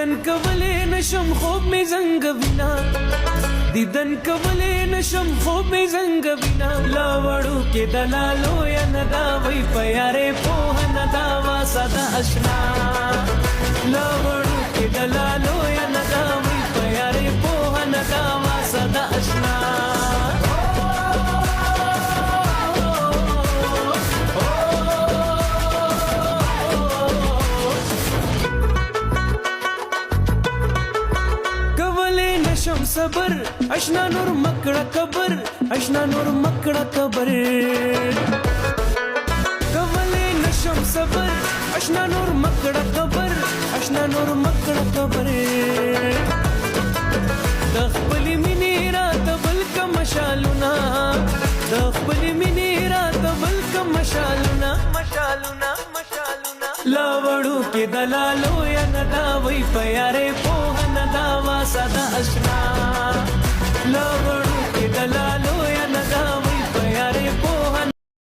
دیدن کولې نشم خوب می زنګ وینا دیدن کولې نشم خوب می زنګ وینا لا وړو کې دلالو یا ندا وای پیاره په ندا وا ساده آشنا لا وړو کې دلالو یا ندا وای پیاره په ندا وا ساده آشنا شم صبر اشنا نور مکڑا قبر اشنا نور مکڑا قبر کولې نشم صبر اشنا نور مکڑا قبر اشنا نور مکڑا قبر د خپل مینې رات بل کم مشالونه د خپل مینې رات بل کم مشالونه مشالونه مشالونه لا وړو کې دلالو یا ندا وای پیاره په ندا وا ساده آشنا